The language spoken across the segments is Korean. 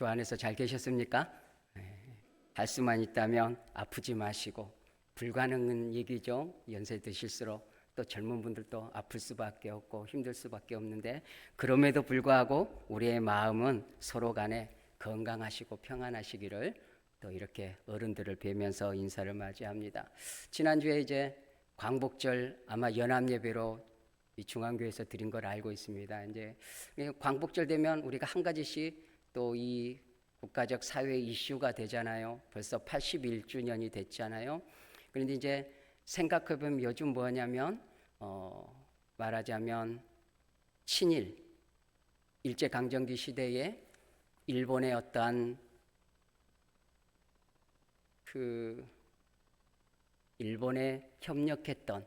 주 안에서 잘 계셨습니까? 할 수만 있다면 아프지 마시고, 불가능한 얘기죠. 연세 드실수록 또 젊은 분들도 아플 수밖에 없고 힘들 수밖에 없는데, 그럼에도 불구하고 우리의 마음은 서로 간에 건강하시고 평안하시기를 또 이렇게 어른들을 뵈면서 인사를 맞이합니다. 지난주에 이제 광복절 아마 연합예배로 이 중앙교회에서 드린 걸 알고 있습니다. 이제 광복절 되면 우리가 한 가지씩 또 이 국가적 사회 이슈가 되잖아요. 벌써 81주년이 됐잖아요. 그런데 이제 생각해보면 요즘 뭐냐면 말하자면 친일 일제강점기 시대에 일본의 어떠한 일본에 협력했던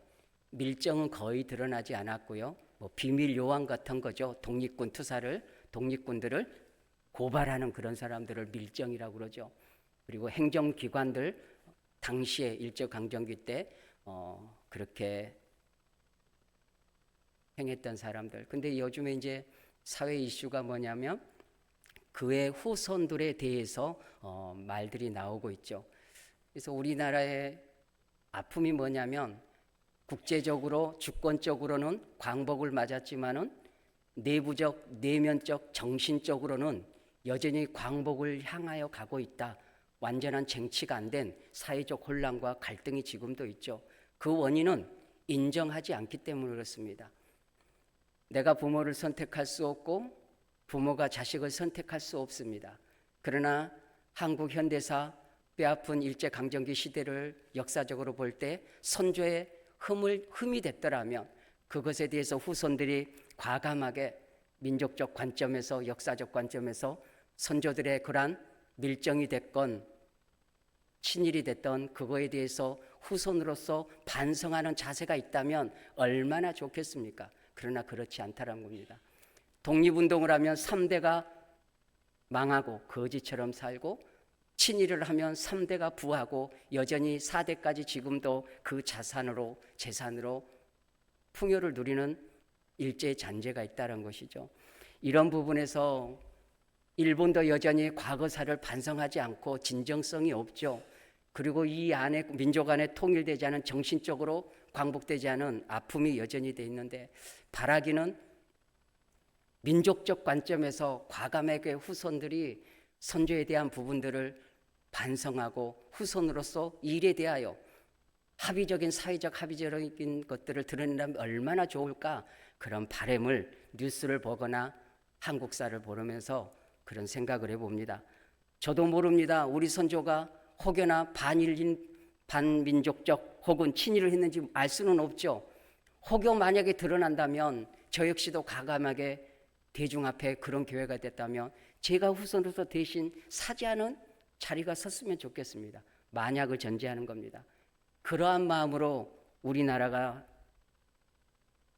밀정은 거의 드러나지 않았고요. 뭐 비밀 요원 같은 거죠. 독립군들을 고발하는 그런 사람들을 밀정이라고 그러죠. 그리고 행정기관들 당시에 일제강점기 때 그렇게 행했던 사람들. 근데 요즘에 이제 사회 이슈가 뭐냐면 그의 후손들에 대해서 말들이 나오고 있죠. 그래서 우리나라의 아픔이 뭐냐면 국제적으로 주권적으로는 광복을 맞았지만은 내부적 내면적 정신적으로는 여전히 광복을 향하여 가고 있다. 완전한 쟁취가 안 된 사회적 혼란과 갈등이 지금도 있죠. 그 원인은 인정하지 않기 때문에 그렇습니다. 내가 부모를 선택할 수 없고 부모가 자식을 선택할 수 없습니다. 그러나 한국 현대사 뼈아픈 일제강점기 시대를 역사적으로 볼 때 선조의 흠이 됐더라면 그것에 대해서 후손들이 과감하게 민족적 관점에서 역사적 관점에서 선조들의 그러한 밀정이 됐건 친일이 됐던 그거에 대해서 후손으로서 반성하는 자세가 있다면 얼마나 좋겠습니까? 그러나 그렇지 않다는 겁니다. 독립운동을 하면 3대가 망하고 거지처럼 살고 친일을 하면 3대가 부하고 여전히 4대까지 지금도 그 재산으로 풍요를 누리는 일제의 잔재가 있다는 것이죠. 이런 부분에서 일본도 여전히 과거사를 반성하지 않고 진정성이 없죠. 그리고 이 안에 민족 안에 통일되지 않은 정신적으로 광복되지 않은 아픔이 여전히 돼 있는데 바라기는 민족적 관점에서 과감하게 후손들이 선조에 대한 부분들을 반성하고 후손으로서 일에 대하여 사회적 합의적인 것들을 드러낸다면 얼마나 좋을까. 그런 바람을 뉴스를 보거나 한국사를 보면서 그런 생각을 해봅니다. 저도 모릅니다. 우리 선조가 혹여나 반민족적 혹은 친일을 했는지 알 수는 없죠. 혹여 만약에 드러난다면 저 역시도 과감하게 대중 앞에 그런 교회가 됐다면 제가 후손으로서 대신 사죄하는 자리가 섰으면 좋겠습니다. 만약을 전제하는 겁니다. 그러한 마음으로 우리나라가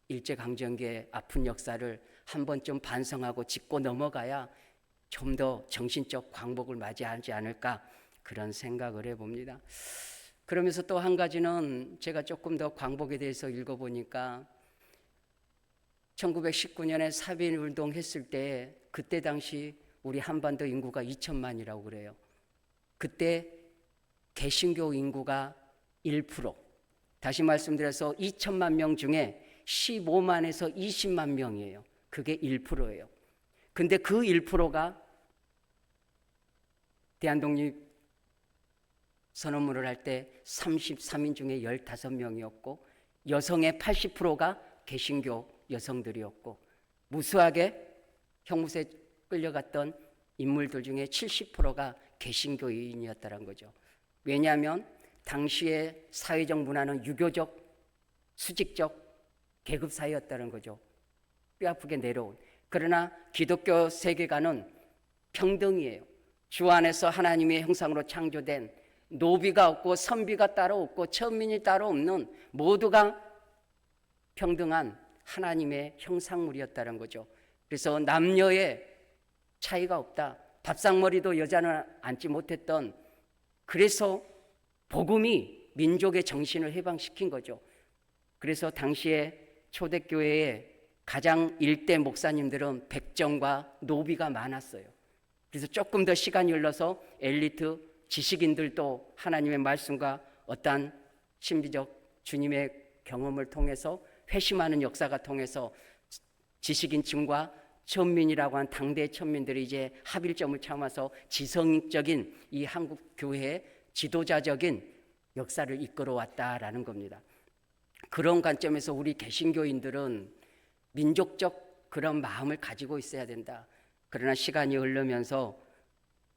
일제강점기의 아픈 역사를 한 번쯤 반성하고 짚고 넘어가야 좀 더 정신적 광복을 맞이하지 않을까 그런 생각을 해봅니다. 그러면서 또 한 가지는 제가 조금 더 광복에 대해서 읽어보니까 1919년에 사변운동 했을 때 그때 당시 우리 한반도 인구가 2천만이라고 그래요. 그때 개신교 인구가 1%, 다시 말씀드려서 2천만 명 중에 15만에서 20만 명이에요. 그게 1%예요. 근데 그 1%가 대한독립 선언문을 할 때 33인 중에 15명이었고 여성의 80%가 개신교 여성들이었고 무수하게 형무소에 끌려갔던 인물들 중에 70%가 개신교인이었다는 거죠. 왜냐하면 당시의 사회적 문화는 유교적, 수직적 계급사회였다는 거죠. 뼈아프게 내려온. 그러나 기독교 세계관은 평등이에요. 주 안에서 하나님의 형상으로 창조된 노비가 없고 선비가 따로 없고 천민이 따로 없는 모두가 평등한 하나님의 형상물이었다는 거죠. 그래서 남녀의 차이가 없다. 밥상머리도 여자는 앉지 못했던, 그래서 복음이 민족의 정신을 해방시킨 거죠. 그래서 당시에 초대교회의 가장 일대 목사님들은 백정과 노비가 많았어요. 그래서 조금 더 시간이 흘러서 엘리트 지식인들도 하나님의 말씀과 어떠한 심리적 주님의 경험을 통해서 회심하는 역사가 통해서 지식인층과 천민이라고 한 당대 천민들이 이제 합일점을 참아서 지성적인 이 한국 교회의 지도자적인 역사를 이끌어왔다라는 겁니다. 그런 관점에서 우리 개신교인들은 민족적 그런 마음을 가지고 있어야 된다. 그러나 시간이 흐르면서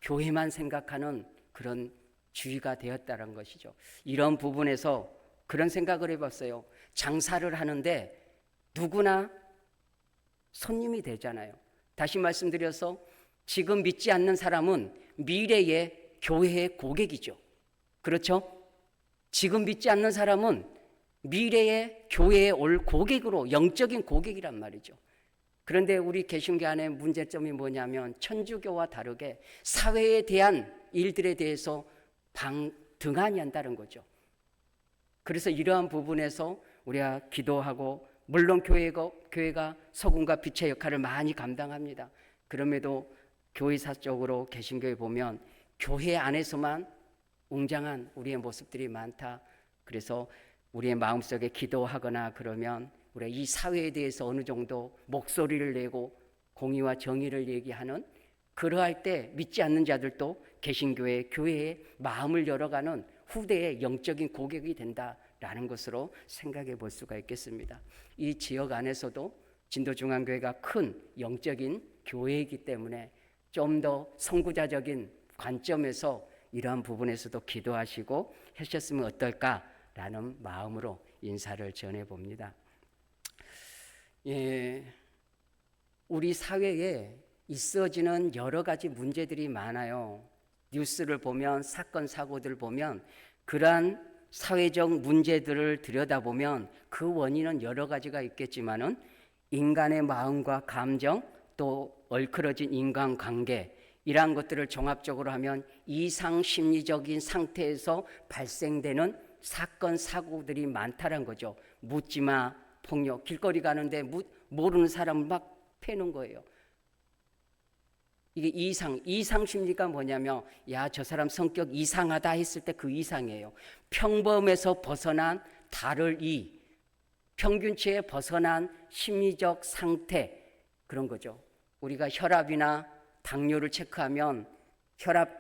교회만 생각하는 그런 주의가 되었다는 것이죠. 이런 부분에서 그런 생각을 해봤어요. 장사를 하는데 누구나 손님이 되잖아요. 다시 말씀드려서 지금 믿지 않는 사람은 미래의 교회의 고객이죠. 그렇죠? 지금 믿지 않는 사람은 미래의 교회에 올 고객으로, 영적인 고객이란 말이죠. 그런데 우리 개신교 안에 문제점이 뭐냐면 천주교와 다르게 사회에 대한 일들에 대해서 등한히 한다는 거죠. 그래서 이러한 부분에서 우리가 기도하고, 물론 교회가 서군과 빛의 역할을 많이 감당합니다. 그럼에도 교회사적으로 개신교에 보면 교회 안에서만 웅장한 우리의 모습들이 많다. 그래서 우리의 마음속에 기도하거나 그러면 우리가 이 사회에 대해서 어느 정도 목소리를 내고 공의와 정의를 얘기하는, 그러할 때 믿지 않는 자들도 개신교회, 교회에 마음을 열어가는 후대의 영적인 고객이 된다라는 것으로 생각해 볼 수가 있겠습니다. 이 지역 안에서도 진도중앙교회가 큰 영적인 교회이기 때문에 좀 더 선구자적인 관점에서 이러한 부분에서도 기도하시고 하셨으면 어떨까라는 마음으로 인사를 전해봅니다. 우리 사회에 있어지는 여러 가지 문제들이 많아요. 뉴스를 보면, 사건 사고들 보면 그러한 사회적 문제들을 들여다보면 그 원인은 여러 가지가 있겠지만은 인간의 마음과 감정, 또 얼클어진 인간관계, 이러한 것들을 종합적으로 하면 이상 심리적인 상태에서 발생되는 사건 사고들이 많다는 거죠. 묻지마 폭력, 길거리 가는데 모르는 사람을 막 패는 거예요. 이게 이상 심리가 뭐냐면, 야, 저 사람 성격 이상하다 했을 때 그 이상이에요. 평범에서 벗어난 다를 평균치에 벗어난 심리적 상태, 그런 거죠. 우리가 혈압이나 당뇨를 체크하면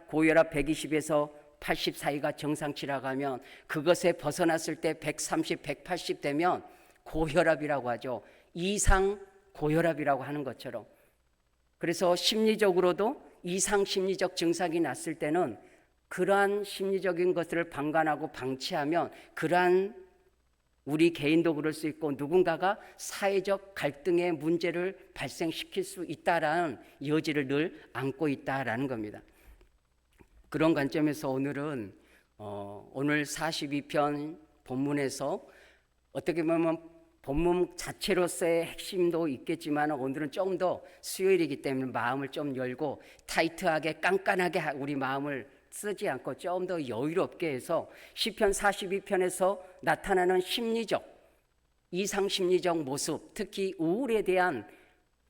고혈압 120에서 80 사이가 정상치라고 하면 그것에 벗어났을 때 130, 180 되면 고혈압이라고 하죠. 이상 고혈압이라고 하는 것처럼. 그래서 심리적으로도 이상 심리적 증상이 났을 때는 그러한 심리적인 것들을 방관하고 방치하면 그러한, 우리 개인도 그럴 수 있고 누군가가 사회적 갈등의 문제를 발생시킬 수 있다라는 여지를 늘 안고 있다라는 겁니다. 그런 관점에서 오늘은 오늘 42편 본문에서 어떻게 보면 본문 자체로서의 핵심도 있겠지만 오늘은 조금 더 수요일이기 때문에 마음을 좀 열고 타이트하게 깐깐하게 우리 마음을 쓰지 않고 좀 더 여유롭게 해서 시편 42편에서 나타나는 이상 심리적 모습, 특히 우울에 대한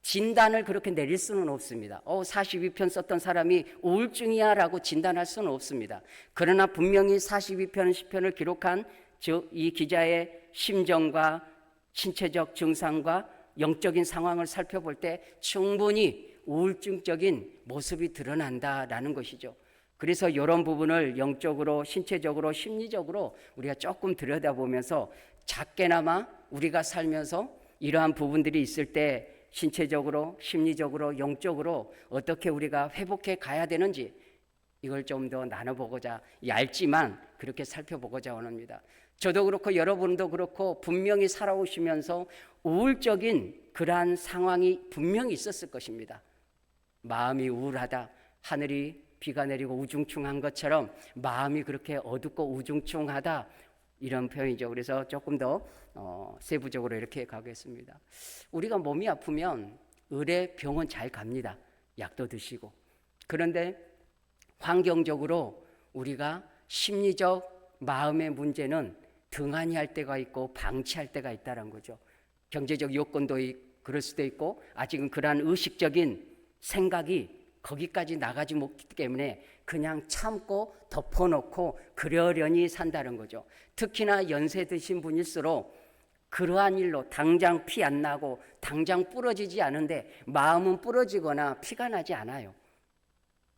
진단을 그렇게 내릴 수는 없습니다. 42편 썼던 사람이 우울증이야 라고 진단할 수는 없습니다. 그러나 분명히 42편 시편을 기록한 이 기자의 심정과 신체적 증상과 영적인 상황을 살펴볼 때 충분히 우울증적인 모습이 드러난다라는 것이죠. 그래서 이런 부분을 영적으로, 신체적으로, 심리적으로 우리가 조금 들여다보면서 작게나마 우리가 살면서 이러한 부분들이 있을 때 신체적으로, 심리적으로, 영적으로 어떻게 우리가 회복해 가야 되는지 이걸 좀 더 나눠보고자, 얇지만 그렇게 살펴보고자 합니다. 저도 그렇고 여러분도 그렇고 분명히 살아오시면서 우울적인 그러한 상황이 분명히 있었을 것입니다. 마음이 우울하다, 하늘이 비가 내리고 우중충한 것처럼 마음이 그렇게 어둡고 우중충하다, 이런 표현이죠. 그래서 조금 더 세부적으로 이렇게 가겠습니다. 우리가 몸이 아프면 의뢰 병원 잘 갑니다. 약도 드시고. 그런데 환경적으로 우리가 심리적 마음의 문제는 등한히 할 때가 있고 방치할 때가 있다는 거죠. 경제적 요건도 그럴 수도 있고 아직은 그러한 의식적인 생각이 거기까지 나가지 못하기 때문에 그냥 참고 덮어놓고 그러려니 산다는 거죠. 특히나 연세 드신 분일수록 그러한 일로 당장 피 안 나고 당장 부러지지 않은데 마음은 부러지거나 피가 나지 않아요.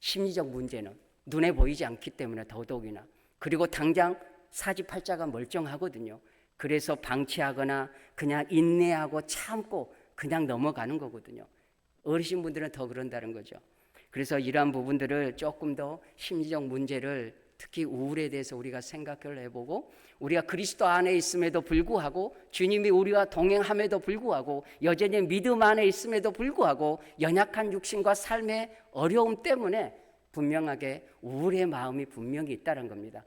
심리적 문제는 눈에 보이지 않기 때문에 더더욱이나. 그리고 당장 사지팔자가 멀쩡하거든요. 그래서 방치하거나 그냥 인내하고 참고 그냥 넘어가는 거거든요. 어르신분들은 더 그런다는 거죠. 그래서 이러한 부분들을 조금 더 심리적 문제를, 특히 우울에 대해서 우리가 생각을 해보고, 우리가 그리스도 안에 있음에도 불구하고, 주님이 우리와 동행함에도 불구하고, 여전히 믿음 안에 있음에도 불구하고 연약한 육신과 삶의 어려움 때문에 분명하게 우울의 마음이 분명히 있다는 겁니다.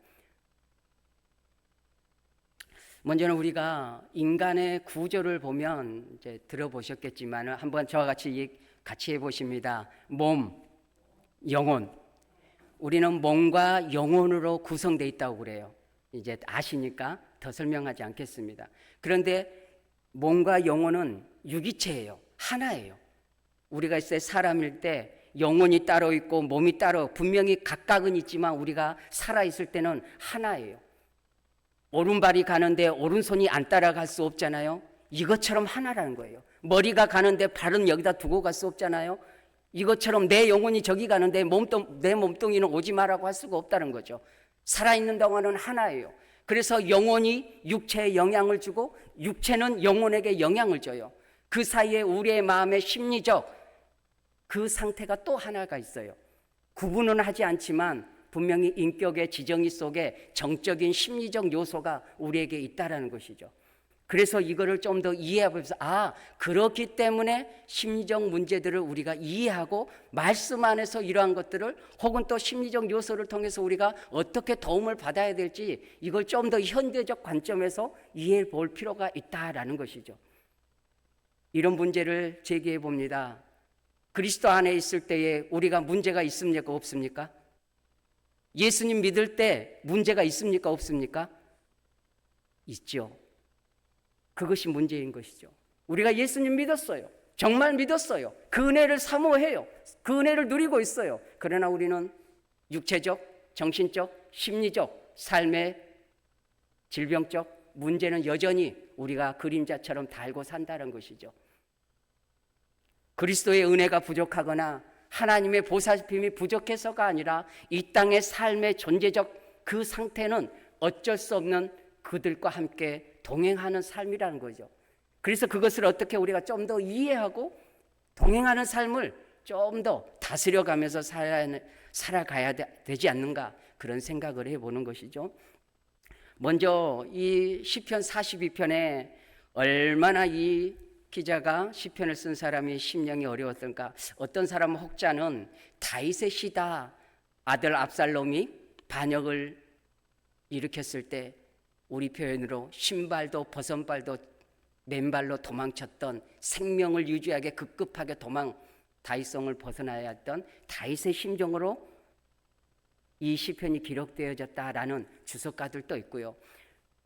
먼저는 우리가 인간의 구조를 보면 이제 들어보셨겠지만 한번 저와 같이 해보십니다. 몸, 영혼. 우리는 몸과 영혼으로 구성되어 있다고 그래요. 이제 아시니까 더 설명하지 않겠습니다. 그런데 몸과 영혼은 유기체예요. 하나예요. 우리가 있을 때 사람일 때 영혼이 따로 있고 몸이 따로, 분명히 각각은 있지만 우리가 살아있을 때는 하나예요. 오른발이 가는데 오른손이 안 따라갈 수 없잖아요. 이것처럼 하나라는 거예요. 머리가 가는데 발은 여기다 두고 갈 수 없잖아요. 이것처럼 내 영혼이 저기 가는데 내 몸뚱이는 오지 마라고 할 수가 없다는 거죠. 살아있는 동안은 하나예요. 그래서 영혼이 육체에 영향을 주고 육체는 영혼에게 영향을 줘요. 그 사이에 우리의 마음의 심리적 그 상태가 또 하나가 있어요. 구분은 하지 않지만 분명히 인격의 지정의 속에 정적인 심리적 요소가 우리에게 있다라는 것이죠. 그래서 이거를 좀 더 이해하면서 그렇기 때문에 심리적 문제들을 우리가 이해하고 말씀 안에서 이러한 것들을 혹은 또 심리적 요소를 통해서 우리가 어떻게 도움을 받아야 될지 이걸 좀 더 현대적 관점에서 이해해 볼 필요가 있다라는 것이죠. 이런 문제를 제기해 봅니다. 그리스도 안에 있을 때에 우리가 문제가 있습니까? 없습니까? 예수님 믿을 때 문제가 있습니까? 없습니까? 있죠. 그것이 문제인 것이죠. 우리가 예수님 믿었어요. 정말 믿었어요. 그 은혜를 사모해요. 그 은혜를 누리고 있어요. 그러나 우리는 육체적, 정신적, 심리적, 삶의 질병적 문제는 여전히 우리가 그림자처럼 달고 산다는 것이죠. 그리스도의 은혜가 부족하거나 하나님의 보살핌이 부족해서가 아니라 이 땅의 삶의 존재적 그 상태는 어쩔 수 없는 그들과 함께 동행하는 삶이라는 거죠. 그래서 그것을 어떻게 우리가 좀 더 이해하고 동행하는 삶을 좀 더 다스려가면서 살아가야 되지 않는가, 그런 생각을 해보는 것이죠. 먼저 이 시편 42편에 얼마나 이 기자가 시편을 쓴 사람이 심령이 어려웠던가. 어떤 사람은 혹자는 다윗의 시다, 아들 압살롬이 반역을 일으켰을 때 우리 표현으로 신발도 버선발도 맨발로 도망쳤던, 생명을 유지하게 급급하게 다윗성을 벗어나야 했던 다윗의 심정으로 이 시편이 기록되어졌다라는 주석가들도 있고요.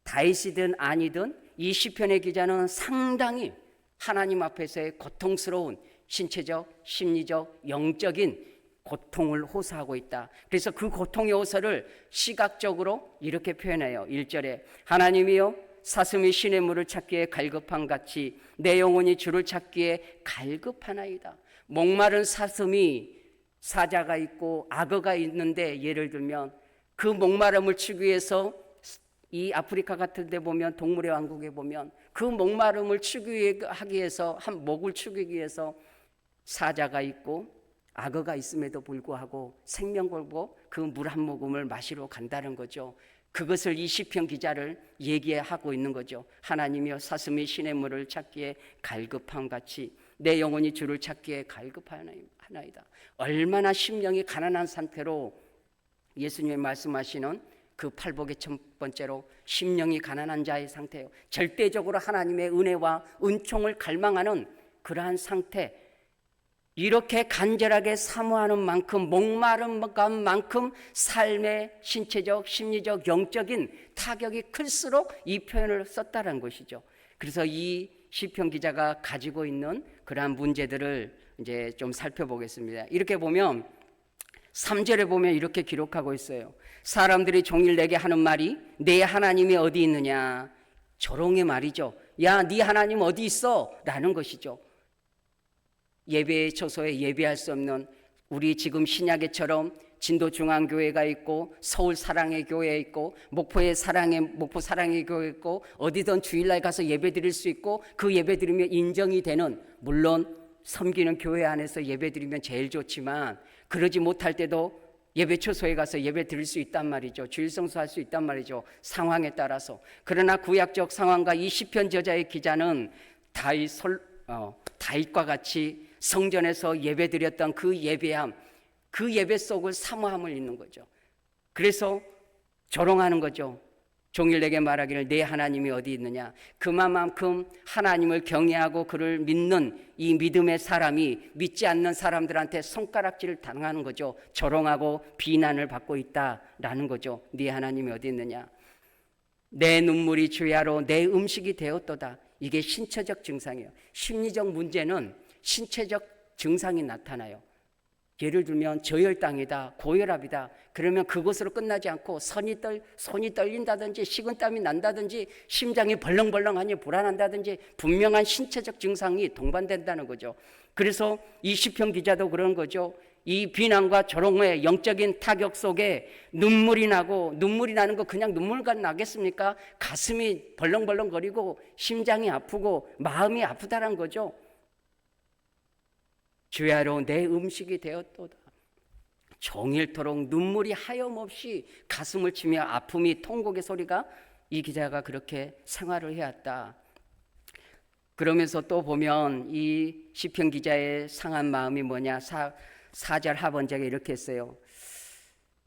다윗이든 아니든 이 시편의 기자는 상당히 하나님 앞에서의 고통스러운 신체적, 심리적, 영적인 고통을 호소하고 있다. 그래서 그 고통의 호소를 시각적으로 이렇게 표현해요. 1절에 하나님이여 사슴이 시냇 물을 찾기에 갈급한 같이 내 영혼이 주를 찾기에 갈급하나이다. 목마른 사슴이 사자가 있고 악어가 있는데, 예를 들면 그 목마름을 치기 위해서 이 아프리카 같은 데 보면, 동물의 왕국에 보면 그 목마름을 하기 위해서, 목을 축이기 위해서 사자가 있고 악어가 있음에도 불구하고 생명 걸고 그 물 한 모금을 마시러 간다는 거죠. 그것을 이 시편 기자를 얘기하고 있는 거죠. 하나님이여 사슴이 시냇 물을 찾기에 갈급함 같이 내 영혼이 주를 찾기에 갈급하나이다. 얼마나 심령이 가난한 상태로 예수님이 말씀하시는 그 팔복의 첫 번째로 심령이 가난한 자의 상태예요. 절대적으로 하나님의 은혜와 은총을 갈망하는 그러한 상태, 이렇게 간절하게 사모하는 만큼, 목마른 만큼 삶의 신체적, 심리적, 영적인 타격이 클수록 이 표현을 썼다는 것이죠. 그래서 이 시편 기자가 가지고 있는 그러한 문제들을 이제 좀 살펴보겠습니다. 이렇게 보면 3절에 보면 이렇게 기록하고 있어요. 사람들이 종일 내게 하는 말이 내 하나님이 어디 있느냐. 조롱의 말이죠. 야, 네 하나님 어디 있어? 라는 것이죠. 예배 초소에 예배할 수 없는 우리 지금 신약에처럼 진도 중앙교회가 있고 서울 사랑의 교회 있고 목포 사랑의 교회 있고 어디든 주일날 가서 예배 드릴 수 있고 그 예배 드리면 인정이 되는, 물론 섬기는 교회 안에서 예배 드리면 제일 좋지만 그러지 못할 때도 예배 초소에 가서 예배 드릴 수 있단 말이죠. 주일 성수할 수 있단 말이죠. 상황에 따라서. 그러나 구약적 상황과 이 시편 저자의 기자는 다윗과 같이 성전에서 예배 드렸던 그 예배함, 그 예배 속을 사모함을 읽는 거죠. 그래서 조롱하는 거죠. 종일 내게 말하기를 내 하나님이 어디 있느냐. 그만큼 하나님을 경외하고 그를 믿는 이 믿음의 사람이 믿지 않는 사람들한테 손가락질을 당하는 거죠. 조롱하고 비난을 받고 있다라는 거죠. 네 하나님이 어디 있느냐. 내 눈물이 주야로 내 음식이 되었도다. 이게 신체적 증상이에요. 심리적 문제는 신체적 증상이 나타나요. 예를 들면 저혈당이다, 고혈압이다. 그러면 그것으로 끝나지 않고 손이 떨린다든지 식은땀이 난다든지 심장이 벌렁벌렁하니 불안한다든지 분명한 신체적 증상이 동반된다는 거죠. 그래서 이 시편 기자도 그런 거죠. 이 비난과 조롱의 영적인 타격 속에 눈물이 나는 거 그냥 눈물만 나겠습니까? 가슴이 벌렁벌렁거리고 심장이 아프고 마음이 아프다는 거죠. 주야로 내 음식이 되었도다. 종일토록 눈물이 하염없이 가슴을 치며 아픔이 통곡의 소리가, 이 기자가 그렇게 생활을 해왔다. 그러면서 또 보면 이 시편 기자의 상한 마음이 뭐냐. 4절 하반절에 이렇게 했어요.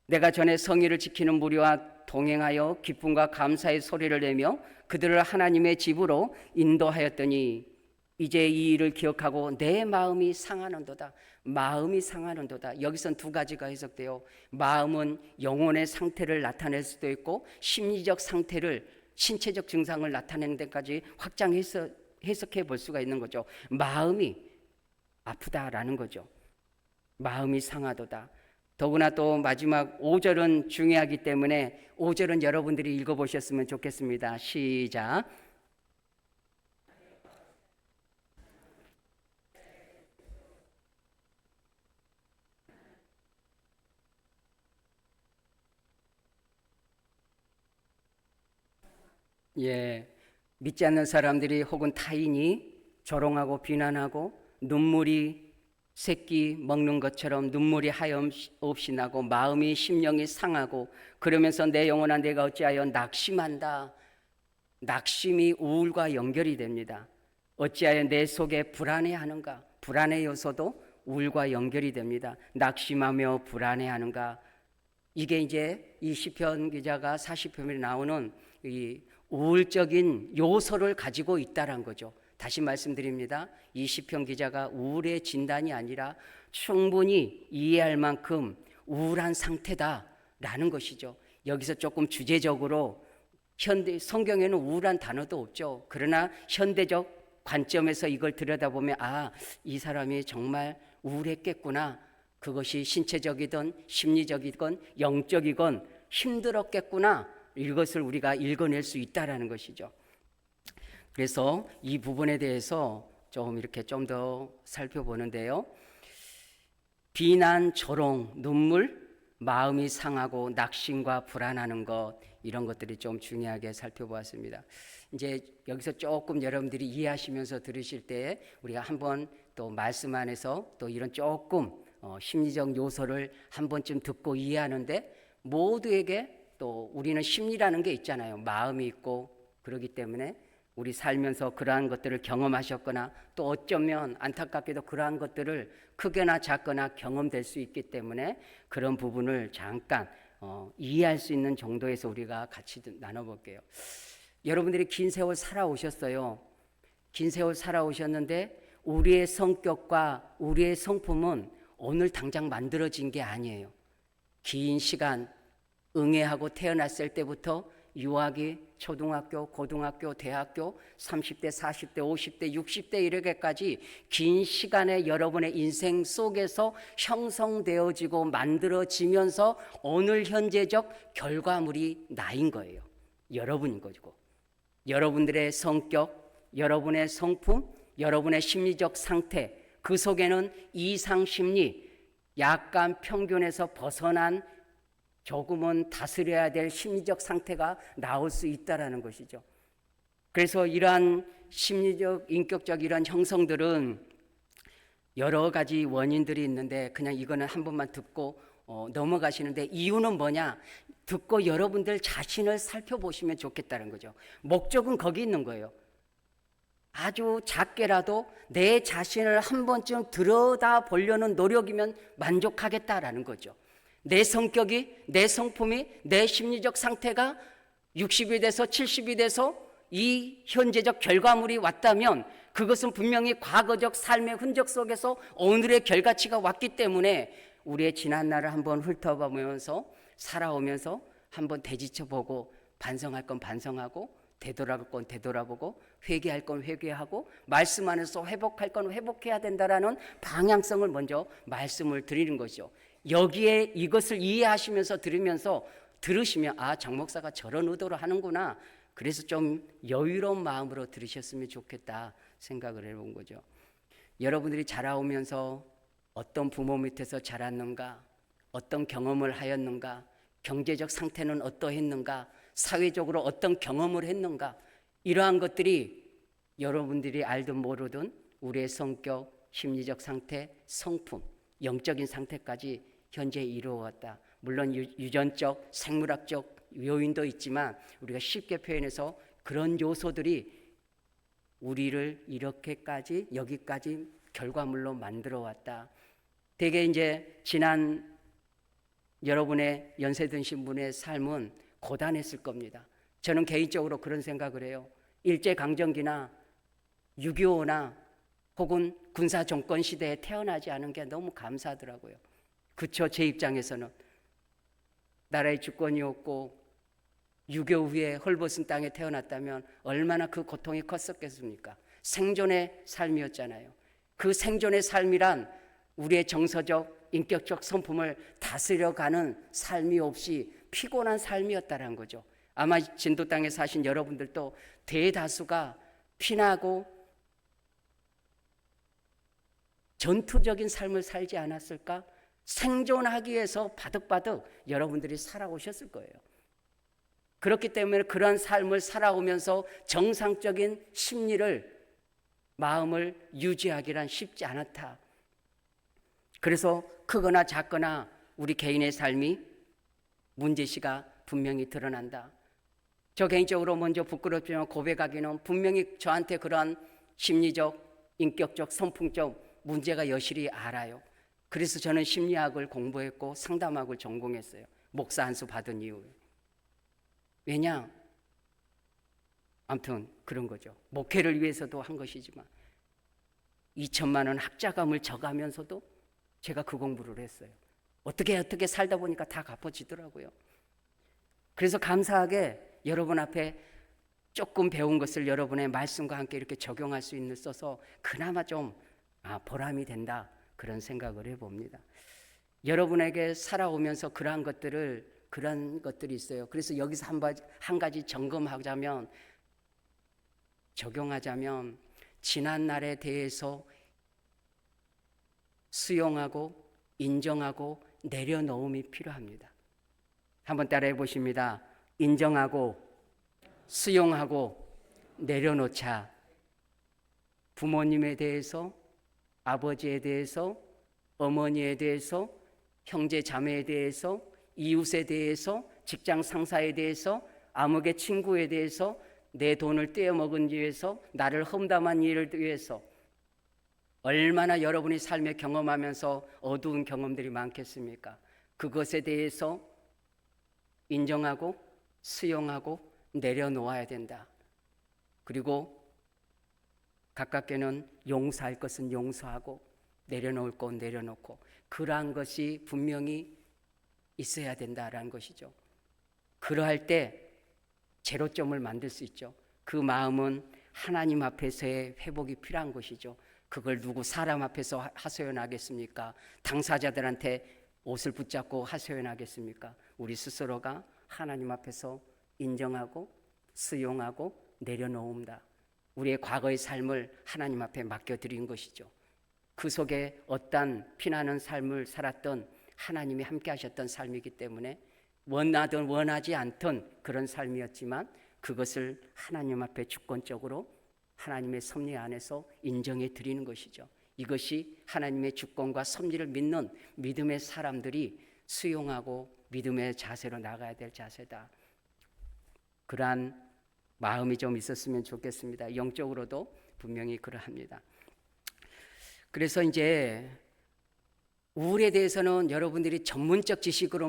내가 전에 성의를 지키는 무리와 동행하여 기쁨과 감사의 소리를 내며 그들을 하나님의 집으로 인도하였더니 이제 이 일을 기억하고 내 마음이 상하는도다. 마음이 상하는도다. 여기선 두 가지가 해석돼요. 마음은 영혼의 상태를 나타낼 수도 있고 심리적 상태를, 신체적 증상을 나타내는 데까지 확장해서 해석해 볼 수가 있는 거죠. 마음이 아프다라는 거죠. 마음이 상하도다. 더구나 또 마지막 5절은 중요하기 때문에 5절은 여러분들이 읽어보셨으면 좋겠습니다. 시작. 믿지 않는 사람들이 혹은 타인이 조롱하고 비난하고 눈물이 새끼 먹는 것처럼 눈물이 하염없이 나고 마음이 심령이 상하고 그러면서 내 영혼아 내가 어찌하여 낙심한다. 낙심이 우울과 연결이 됩니다. 어찌하여 내 속에 불안해하는가. 불안의 요소도 우울과 연결이 됩니다. 낙심하며 불안해하는가. 이게 이제 이 시편 기자가 40편에 나오는 이 우울적인 요소를 가지고 있다는 거죠. 다시 말씀드립니다. 이 시편 기자가 우울의 진단이 아니라 충분히 이해할 만큼 우울한 상태다라는 것이죠. 여기서 조금 주제적으로 성경에는 우울한 단어도 없죠. 그러나 현대적 관점에서 이걸 들여다보면 이 사람이 정말 우울했겠구나. 그것이 신체적이든 심리적이든 영적이건 힘들었겠구나. 이것을 우리가 읽어낼 수 있다라는 것이죠. 그래서 이 부분에 대해서 좀 이렇게 좀 더 살펴보는데요. 비난, 조롱, 눈물, 마음이 상하고 낙심과 불안하는 것, 이런 것들이 좀 중요하게 살펴보았습니다. 이제 여기서 조금 여러분들이 이해하시면서 들으실 때 우리가 한번 또 말씀 안에서 또 이런 조금 심리적 요소를 한 번쯤 듣고 이해하는데 모두에게 또 우리는 심리라는 게 있잖아요. 마음이 있고 그러기 때문에 우리 살면서 그러한 것들을 경험하셨거나 또 어쩌면 안타깝게도 그러한 것들을 크거나 작거나 경험될 수 있기 때문에 그런 부분을 잠깐 이해할 수 있는 정도에서 우리가 같이 나눠볼게요. 여러분들이 긴 세월 살아오셨어요. 긴 세월 살아오셨는데 우리의 성격과 우리의 성품은 오늘 당장 만들어진 게 아니에요. 긴 시간 응애하고 태어났을 때부터 유아기, 초등학교, 고등학교, 대학교, 30대, 40대, 50대, 60대 이렇게까지 긴 시간에 여러분의 인생 속에서 형성되어지고 만들어지면서 오늘 현재적 결과물이 나인 거예요. 여러분인 거고. 여러분들의 성격, 여러분의 성품, 여러분의 심리적 상태, 그 속에는 이상 심리, 약간 평균에서 벗어난 조금은 다스려야 될 심리적 상태가 나올 수 있다는 것이죠. 그래서 이러한 심리적, 인격적 이런 형성들은 여러 가지 원인들이 있는데 그냥 이거는 한 번만 듣고 넘어가시는데, 이유는 뭐냐? 듣고 여러분들 자신을 살펴보시면 좋겠다는 거죠. 목적은 거기 있는 거예요. 아주 작게라도 내 자신을 한 번쯤 들여다보려는 노력이면 만족하겠다라는 거죠. 내 성격이, 내 성품이, 내 심리적 상태가 60이 돼서 70이 돼서 이 현재적 결과물이 왔다면 그것은 분명히 과거적 삶의 흔적 속에서 오늘의 결과치가 왔기 때문에 우리의 지난 날을 한번 훑어보면서 살아오면서 한번 되짚어보고, 반성할 건 반성하고, 되돌아볼 건 되돌아보고, 회개할 건 회개하고, 말씀 안에서 회복할 건 회복해야 된다라는 방향성을 먼저 말씀을 드리는 것이죠. 여기에 이것을 이해하시면서 들으시면 아, 장 목사가 저런 의도로 하는구나. 그래서 좀 여유로운 마음으로 들으셨으면 좋겠다 생각을 해본 거죠. 여러분들이 자라오면서 어떤 부모 밑에서 자랐는가, 어떤 경험을 하였는가, 경제적 상태는 어떠했는가, 사회적으로 어떤 경험을 했는가, 이러한 것들이 여러분들이 알든 모르든 우리의 성격, 심리적 상태, 성품, 영적인 상태까지 현재 이루어왔다. 물론 유전적, 생물학적 요인도 있지만 우리가 쉽게 표현해서 그런 요소들이 우리를 이렇게까지, 여기까지 결과물로 만들어 왔다. 되게 이제 지난 여러분의 연세 드신 분의 삶은 고단했을 겁니다. 저는 개인적으로 그런 생각을 해요. 일제강점기나 6.25나 혹은 군사정권 시대에 태어나지 않은 게 너무 감사하더라고요. 그쵸, 제 입장에서는. 나라의 주권이었고 6.25 후에 헐벗은 땅에 태어났다면 얼마나 그 고통이 컸었겠습니까? 생존의 삶이었잖아요. 그 생존의 삶이란 우리의 정서적, 인격적 성품을 다스려가는 삶이 없이 피곤한 삶이었다는 거죠. 아마 진도 땅에 사신 여러분들도 대다수가 피나고 전투적인 삶을 살지 않았을까? 생존하기 위해서 바득바득 여러분들이 살아오셨을 거예요. 그렇기 때문에 그런 삶을 살아오면서 정상적인 심리를, 마음을 유지하기란 쉽지 않았다. 그래서 크거나 작거나 우리 개인의 삶이 문제시가 분명히 드러난다. 저 개인적으로 먼저 부끄럽지만 고백하기는 분명히 저한테 그러한 심리적, 인격적, 성품적 문제가 여실히 알아요. 그래서 저는 심리학을 공부했고 상담학을 전공했어요. 목사 안수 받은 이후에. 왜냐? 아무튼 그런 거죠. 목회를 위해서도 한 것이지만 2천만 원 학자금을 져가면서도 제가 그 공부를 했어요. 어떻게 살다 보니까 다 갚아지더라고요. 그래서 감사하게 여러분 앞에 조금 배운 것을 여러분의 말씀과 함께 이렇게 적용할 수 있어서 그나마 좀 보람이 된다, 그런 생각을 해봅니다. 여러분에게 살아오면서 그런 것들이 있어요. 그래서 여기서 한 가지 점검하자면, 적용하자면 지난 날에 대해서 수용하고 인정하고 내려놓음이 필요합니다. 한번 따라해 보십니다. 인정하고 수용하고 내려놓자. 부모님에 대해서, 아버지에 대해서, 어머니에 대해서, 형제 자매에 대해서, 이웃에 대해서, 직장 상사에 대해서, 암흑의 친구에 대해서, 내 돈을 떼어먹은 위해서, 나를 험담한 일을 위해서, 얼마나 여러분이 삶에 경험하면서 어두운 경험들이 많겠습니까? 그것에 대해서 인정하고 수용하고 내려놓아야 된다. 그리고 가깝게는 용서할 것은 용서하고 내려놓을 건 내려놓고, 그러한 것이 분명히 있어야 된다라는 것이죠. 그러할 때 제로점을 만들 수 있죠. 그 마음은 하나님 앞에서의 회복이 필요한 것이죠. 그걸 누구 사람 앞에서 하소연하겠습니까? 당사자들한테 옷을 붙잡고 하소연하겠습니까? 우리 스스로가 하나님 앞에서 인정하고 수용하고 내려놓음다. 우리의 과거의 삶을 하나님 앞에 맡겨드린 것이죠. 그 속에 어떤 피나는 삶을 살았던 하나님이 함께 하셨던 삶이기 때문에 원하든 원하지 않던 그런 삶이었지만 그것을 하나님 앞에 주권적으로 하나님의 섭리 안에서 인정해 드리는 것이죠. 이것이 하나님의 주권과 섭리를 믿는 믿음의 사람들이 수용하고 믿음의 자세로 나가야 될 자세다. 그러한 마음이 좀 있었으면 좋겠습니다. 영적으로도 분명히 그러합니다. 그래서 이제 우울에 대해서는 여러분들이 전문적 지식으로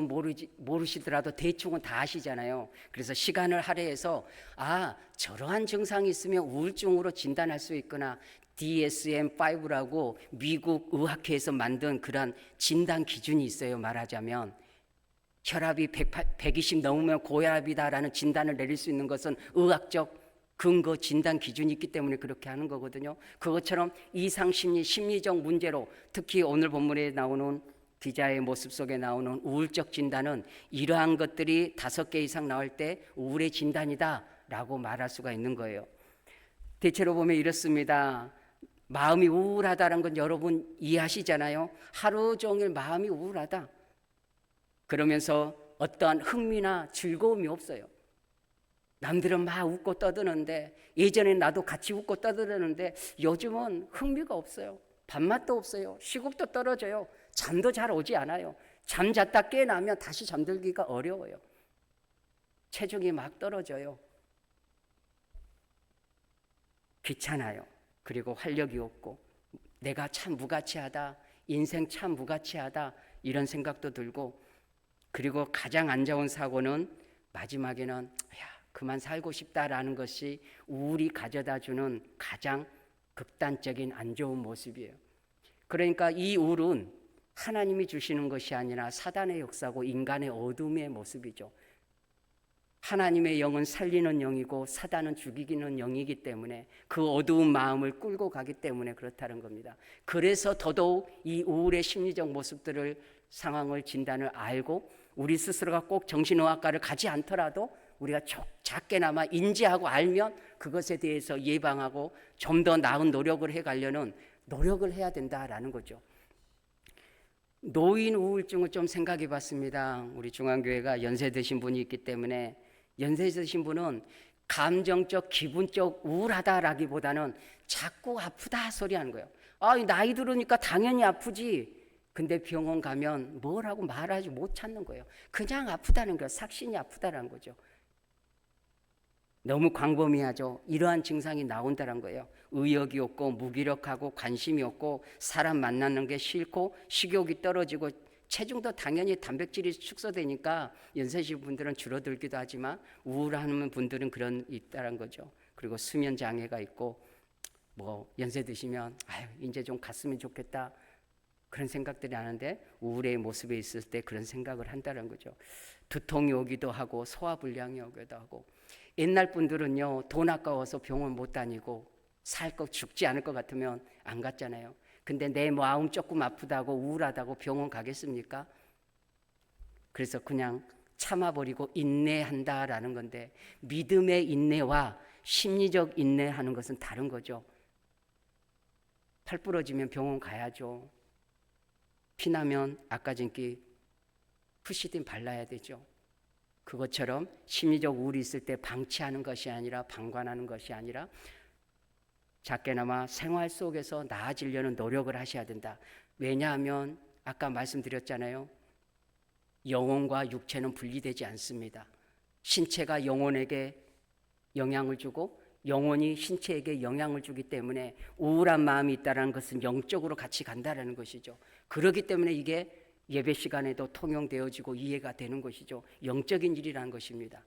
모르시더라도 대충은 다 아시잖아요. 그래서 시간을 할애해서 저러한 증상이 있으면 우울증으로 진단할 수 있구나. DSM-5라고 미국 의학회에서 만든 그런 진단 기준이 있어요. 말하자면 혈압이 120 넘으면 고혈압이다라는 진단을 내릴 수 있는 것은 의학적 근거 진단 기준이 있기 때문에 그렇게 하는 거거든요. 그것처럼 이상심리 심리적 문제로 특히 오늘 본문에 나오는 기자의 모습 속에 나오는 우울적 진단은 이러한 것들이 5개 이상 나올 때 우울의 진단이다 라고 말할 수가 있는 거예요. 대체로 보면 이렇습니다. 마음이 우울하다는 건 여러분 이해하시잖아요. 하루 종일 마음이 우울하다 그러면서 어떠한 흥미나 즐거움이 없어요. 남들은 막 웃고 떠드는데 예전에 나도 같이 웃고 떠드는데 요즘은 흥미가 없어요. 밥맛도 없어요. 시급도 떨어져요. 잠도 잘 오지 않아요. 잠잤다 깨나면 다시 잠들기가 어려워요. 체중이 막 떨어져요. 귀찮아요. 그리고 활력이 없고 내가 참 무가치하다. 인생 참 무가치하다. 이런 생각도 들고 그리고 가장 안 좋은 사고는 마지막에는 그만 살고 싶다라는 것이 우울이 가져다주는 가장 극단적인 안 좋은 모습이에요. 그러니까 이 우울은 하나님이 주시는 것이 아니라 사단의 역사고 인간의 어둠의 모습이죠. 하나님의 영은 살리는 영이고 사단은 죽이기는 영이기 때문에 그 어두운 마음을 끌고 가기 때문에 그렇다는 겁니다. 그래서 더더욱 이 우울의 심리적 모습들을 상황을 진단을 알고 우리 스스로가 꼭 정신의학과를 가지 않더라도 우리가 작게나마 인지하고 알면 그것에 대해서 예방하고 좀 더 나은 노력을 해가려는 노력을 해야 된다라는 거죠. 노인 우울증을 좀 생각해 봤습니다. 우리 중앙교회가 연세 드신 분이 있기 때문에 연세 드신 분은 감정적 기분적 우울하다라기보다는 자꾸 아프다 소리 하는 거예요. 나이 들으니까 당연히 아프지. 근데 병원 가면 뭐라고 말하지 못 찾는 거예요. 그냥 아프다는 거예요. 삭신이 아프다는 거죠. 너무 광범위하죠. 이러한 증상이 나온다는 거예요. 의욕이 없고 무기력하고 관심이 없고 사람 만나는 게 싫고 식욕이 떨어지고 체중도 당연히 단백질이 축소되니까 연세신 분들은 줄어들기도 하지만 우울한 분들은 그런 있다는 거죠. 그리고 수면 장애가 있고 연세 드시면 이제 좀 갔으면 좋겠다 그런 생각들이 나는데 우울의 모습에 있을 때 그런 생각을 한다는 거죠. 두통이 오기도 하고 소화불량이 오기도 하고 옛날 분들은요 돈 아까워서 병원 못 다니고 살 거 죽지 않을 것 같으면 안 갔잖아요. 근데 내 마음 조금 아프다고 우울하다고 병원 가겠습니까? 그래서 그냥 참아버리고 인내한다라는 건데 믿음의 인내와 심리적 인내하는 것은 다른 거죠. 팔 부러지면 병원 가야죠. 피나면 아까진기 푸시딘 발라야 되죠. 그것처럼 심리적 우울이 있을 때 방치하는 것이 아니라 방관하는 것이 아니라 작게나마 생활 속에서 나아지려는 노력을 하셔야 된다. 왜냐하면 아까 말씀드렸잖아요. 영혼과 육체는 분리되지 않습니다. 신체가 영혼에게 영향을 주고 영혼이 신체에게 영향을 주기 때문에 우울한 마음이 있다는 것은 영적으로 같이 간다는 것이죠. 그렇기 때문에 이게 예배 시간에도 통용되어지고 이해가 되는 것이죠. 영적인 일이라는 것입니다.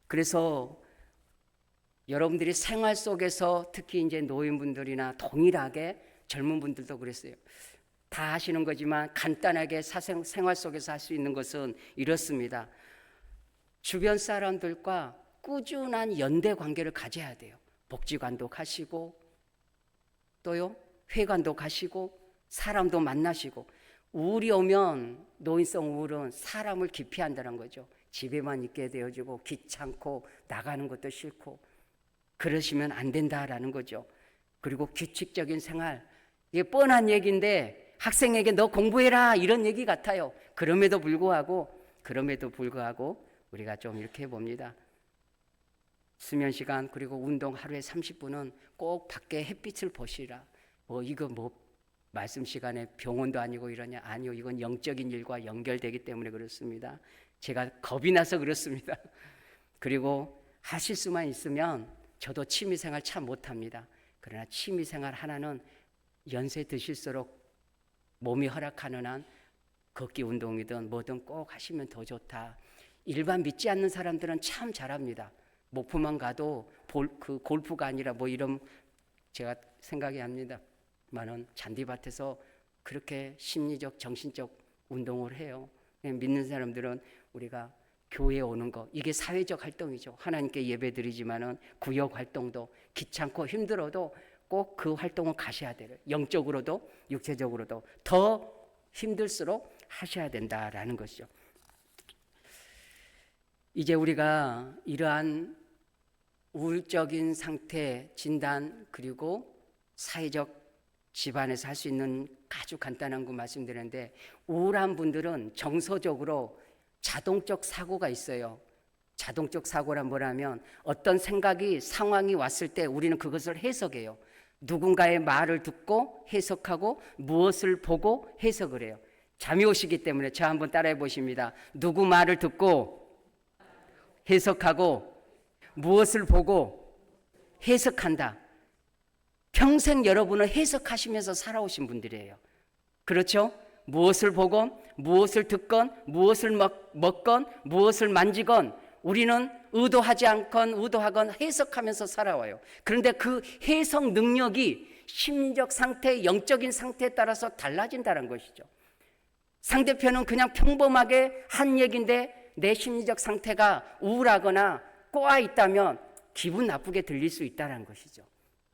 그래서 여러분들이 생활 속에서 특히 이제 노인분들이나 동일하게 젊은 분들도 그랬어요. 다 하시는 거지만 간단하게 생활 속에서 할 수 있는 것은 이렇습니다. 주변 사람들과 꾸준한 연대 관계를 가져야 돼요. 복지관도 가시고 또요 회관도 가시고 사람도 만나시고. 우울이 오면 노인성 우울은 사람을 기피한다는 거죠. 집에만 있게 되어지고 귀찮고 나가는 것도 싫고 그러시면 안 된다라는 거죠. 그리고 규칙적인 생활, 이게 뻔한 얘기인데 학생에게 너 공부해라 이런 얘기 같아요. 그럼에도 불구하고 우리가 좀 이렇게 해봅니다. 수면 시간 그리고 운동 하루에 30분은 꼭 밖에 햇빛을 보시라. 이거 말씀 시간에 병원도 아니고 이러냐? 아니요, 이건 영적인 일과 연결되기 때문에 그렇습니다. 제가 겁이 나서 그렇습니다. 그리고 하실 수만 있으면 저도 취미생활 참 못합니다. 그러나 취미생활 하나는 연세 드실수록 몸이 허락하는 한 걷기 운동이든 뭐든 꼭 하시면 더 좋다. 일반 믿지 않는 사람들은 참 잘합니다. 목포만 가도 골프가 아니라 이런 제가 생각이 합니다. 많은 잔디밭에서 그렇게 심리적 정신적 운동을 해요. 믿는 사람들은 우리가 교회에 오는 거 이게 사회적 활동이죠. 하나님께 예배드리지만은 구역 활동도 귀찮고 힘들어도 꼭 그 활동을 가셔야 돼요. 영적으로도 육체적으로도 더 힘들수록 하셔야 된다라는 것이죠. 이제 우리가 이러한 우울적인 상태 진단 그리고 사회적 집안에서 할 수 있는 아주 간단한 거 말씀드렸는데, 우울한 분들은 정서적으로 자동적 사고가 있어요. 자동적 사고란 뭐냐면 어떤 생각이 상황이 왔을 때 우리는 그것을 해석해요. 누군가의 말을 듣고 해석하고 무엇을 보고 해석을 해요. 잠이 오시기 때문에 저 한번 따라해 보십니다. 누구 말을 듣고 해석하고 무엇을 보고 해석한다. 평생 여러분은 해석하시면서 살아오신 분들이에요. 그렇죠? 무엇을 보건 무엇을 듣건 무엇을 먹건 무엇을 만지건 우리는 의도하지 않건 의도하건 해석하면서 살아와요. 그런데 그 해석 능력이 심리적 상태, 영적인 상태에 따라서 달라진다는 것이죠. 상대편은 그냥 평범하게 한 얘기인데 내 심리적 상태가 우울하거나 꼬아 있다면 기분 나쁘게 들릴 수 있다는 것이죠.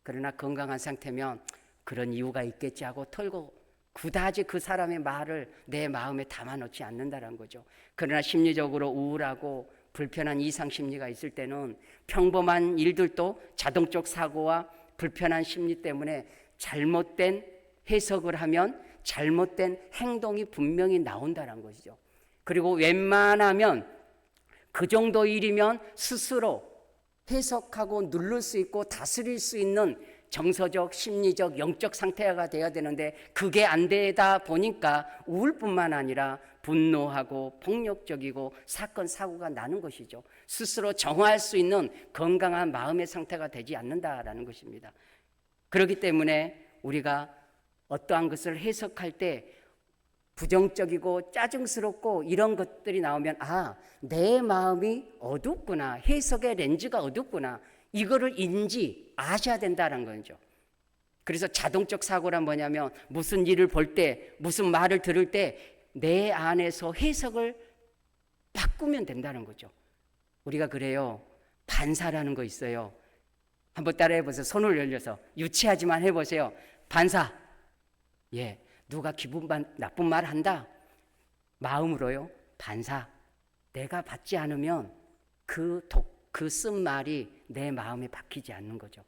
그러나 건강한 상태면 그런 이유가 있겠지 하고 털고 그다지 그 사람의 말을 내 마음에 담아놓지 않는다는 거죠. 그러나 심리적으로 우울하고 불편한 이상 심리가 있을 때는 평범한 일들도 자동적 사고와 불편한 심리 때문에 잘못된 해석을 하면 잘못된 행동이 분명히 나온다는 것이죠. 그리고 웬만하면 그 정도 일이면 스스로 해석하고 누를 수 있고 다스릴 수 있는 정서적, 심리적, 영적 상태가 돼야 되는데 그게 안 되다 보니까 우울뿐만 아니라 분노하고 폭력적이고 사건, 사고가 나는 것이죠. 스스로 정화할 수 있는 건강한 마음의 상태가 되지 않는다라는 것입니다. 그렇기 때문에 우리가 어떠한 것을 해석할 때 부정적이고 짜증스럽고 이런 것들이 나오면 내 마음이 어둡구나, 해석의 렌즈가 어둡구나, 이거를 아셔야 된다는 거죠. 그래서 자동적 사고란 뭐냐면 무슨 일을 볼 때 무슨 말을 들을 때 내 안에서 해석을 바꾸면 된다는 거죠. 우리가 그래요. 반사라는 거 있어요. 한번 따라해 보세요. 손을 열려서 유치하지만 해보세요. 반사. 누가 나쁜 말 한다. 마음으로요. 반사. 내가 받지 않으면 그 쓴 말이 내 마음에 박히지 않는 거죠.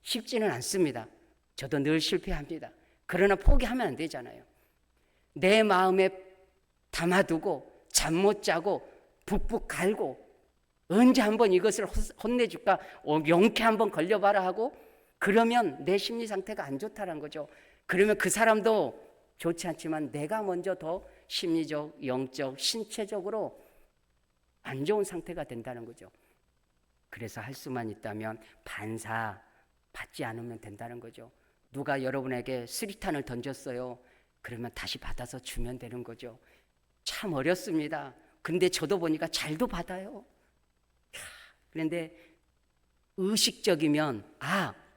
쉽지는 않습니다. 저도 늘 실패합니다. 그러나 포기하면 안 되잖아요. 내 마음에 담아두고 잠 못 자고 북북 갈고 언제 한번 이것을 혼내줄까, 용케 한번 걸려봐라 하고 그러면 내 심리 상태가 안 좋다는 거죠. 그러면 그 사람도 좋지 않지만 내가 먼저 더 심리적, 영적, 신체적으로 안 좋은 상태가 된다는 거죠. 그래서 할 수만 있다면 반사 받지 않으면 된다는 거죠. 누가 여러분에게 수리탄을 던졌어요. 그러면 다시 받아서 주면 되는 거죠. 참 어렵습니다. 근데 저도 보니까 잘도 받아요. 그런데 의식적이면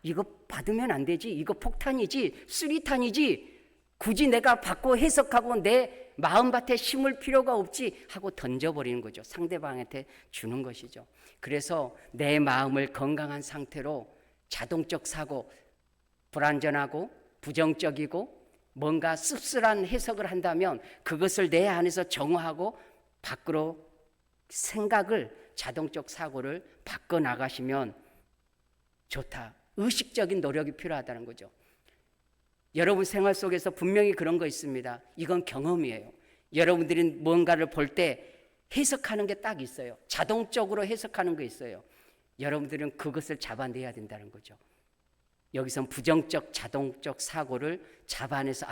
이거 받으면 안 되지, 이거 폭탄이지, 수리탄이지, 굳이 내가 받고 해석하고 내 마음밭에 심을 필요가 없지 하고 던져버리는 거죠. 상대방한테 주는 것이죠. 그래서 내 마음을 건강한 상태로 자동적 사고, 불완전하고 부정적이고 뭔가 씁쓸한 해석을 한다면 그것을 내 안에서 정화하고 밖으로 생각을, 자동적 사고를 바꿔나가시면 좋다. 의식적인 노력이 필요하다는 거죠. 여러분 생활 속에서 분명히 그런 거 있습니다. 이건 경험이에요. 여러분들이 뭔가를 볼 때 해석하는 게 딱 있어요. 자동적으로 해석하는 게 있어요. 여러분들은 그것을 잡아내야 된다는 거죠. 여기선 부정적, 자동적 사고를 잡아내서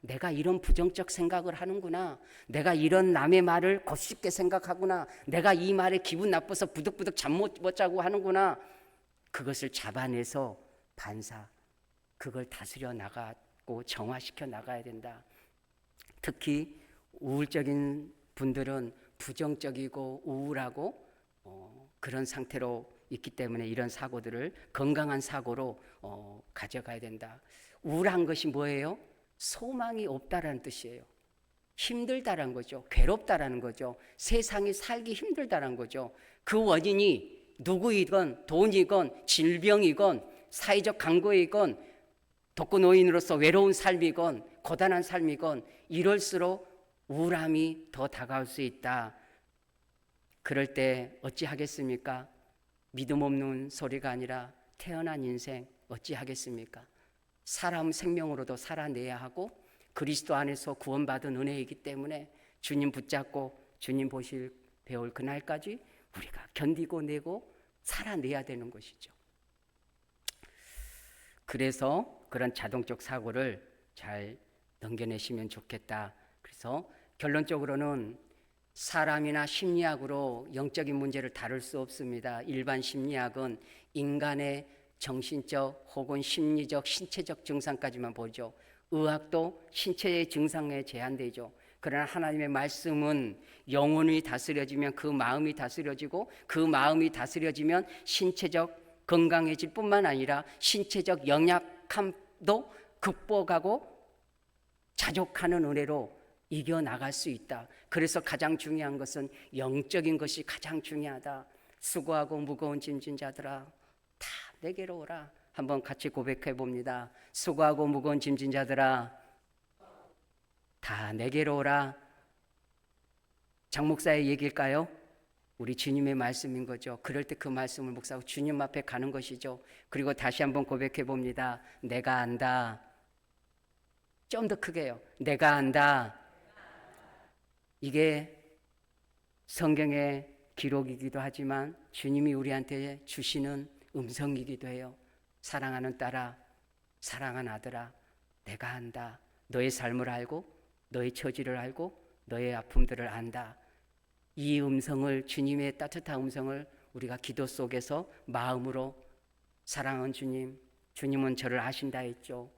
내가 이런 부정적 생각을 하는구나. 내가 이런 남의 말을 곱씹게 생각하구나. 내가 이 말에 기분 나빠서 부득부득 잠 못 자고 하는구나. 그것을 잡아내서 그걸 다스려 나가고 정화시켜 나가야 된다. 특히 우울적인 분들은 부정적이고 우울하고 그런 상태로 있기 때문에 이런 사고들을 건강한 사고로 가져가야 된다. 우울한 것이 뭐예요? 소망이 없다라는 뜻이에요. 힘들다라는 거죠. 괴롭다라는 거죠. 세상이 살기 힘들다라는 거죠. 그 원인이 누구이건 돈이건 질병이건 사회적 강고이건 독거노인으로서 외로운 삶이건 고단한 삶이건 이럴수록 우울함이 더 다가올 수 있다. 그럴 때 어찌하겠습니까? 믿음 없는 소리가 아니라 태어난 인생 어찌하겠습니까? 사람 생명으로도 살아내야 하고 그리스도 안에서 구원받은 은혜이기 때문에 주님 붙잡고 주님 배울 그날까지 우리가 견디고 내고 살아내야 되는 것이죠. 그래서 그런 자동적 사고를 잘 넘겨내시면 좋겠다. 그래서 결론적으로는 사람이나 심리학으로 영적인 문제를 다룰 수 없습니다. 일반 심리학은 인간의 정신적 혹은 심리적, 신체적 증상까지만 보죠. 의학도 신체의 증상에 제한되죠. 그러나 하나님의 말씀은 영혼이 다스려지면 그 마음이 다스려지고 그 마음이 다스려지면 신체적 건강해질 뿐만 아니라 신체적 연약함도 극복하고 자족하는 은혜로 이겨나갈 수 있다. 그래서 가장 중요한 것은 영적인 것이 가장 중요하다. 수고하고 무거운 짐진 자들아 다 내게로 오라. 한번 같이 고백해 봅니다. 수고하고 무거운 짐진 자들아 다 내게로 오라. 장 목사의 얘기일까요? 우리 주님의 말씀인 거죠. 그럴 때 그 말씀을 묵상하고 주님 앞에 가는 것이죠. 그리고 다시 한번 고백해 봅니다. 내가 안다. 좀 더 크게요. 내가 안다. 이게 성경의 기록이기도 하지만 주님이 우리한테 주시는 음성이기도 해요. 사랑하는 딸아, 사랑하는 아들아, 내가 안다. 너의 삶을 알고 너의 처지를 알고 너의 아픔들을 안다. 이 음성을, 주님의 따뜻한 음성을 우리가 기도 속에서 마음으로 사랑하는 주님, 주님은 저를 아신다 했죠.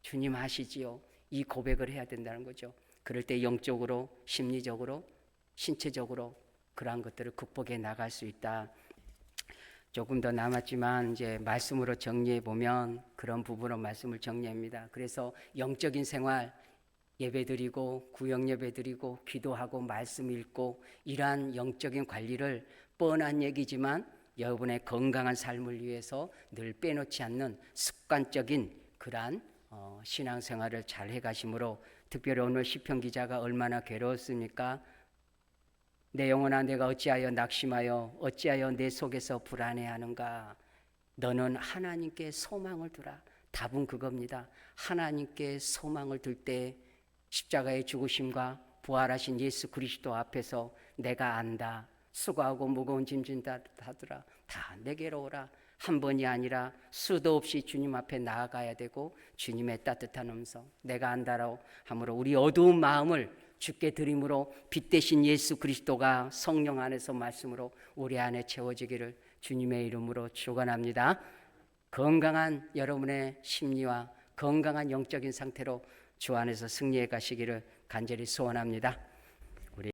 주님 아시지요. 이 고백을 해야 된다는 거죠. 그럴 때 영적으로, 심리적으로, 신체적으로 그러한 것들을 극복해 나갈 수 있다. 조금 더 남았지만 이제 말씀으로 정리해 보면 그런 부분으로 말씀을 정리합니다. 그래서 영적인 생활, 예배드리고 구역 예배드리고 기도하고 말씀 읽고 이러한 영적인 관리를 뻔한 얘기지만 여러분의 건강한 삶을 위해서 늘 빼놓지 않는 습관적인 그러한 신앙생활을 잘 해가심으로 특별히 오늘 시편 기자가 얼마나 괴로웠습니까? 내 영혼아 내가 어찌하여 낙심하여 어찌하여 내 속에서 불안해하는가? 너는 하나님께 소망을 두라. 답은 그겁니다. 하나님께 소망을 둘 때 십자가의 죽으심과 부활하신 예수 그리스도 앞에서 내가 안다. 수고하고 무거운 짐진 자들아 다 내게로 오라. 한 번이 아니라 수도 없이 주님 앞에 나아가야 되고 주님의 따뜻한 음성 내가 안다라고 함으로 우리 어두운 마음을 주께 드림으로 빛 대신 예수 그리스도가 성령 안에서 말씀으로 우리 안에 채워지기를 주님의 이름으로 축원합니다. 건강한 여러분의 심리와 건강한 영적인 상태로 주 안에서 승리해 가시기를 간절히 소원합니다.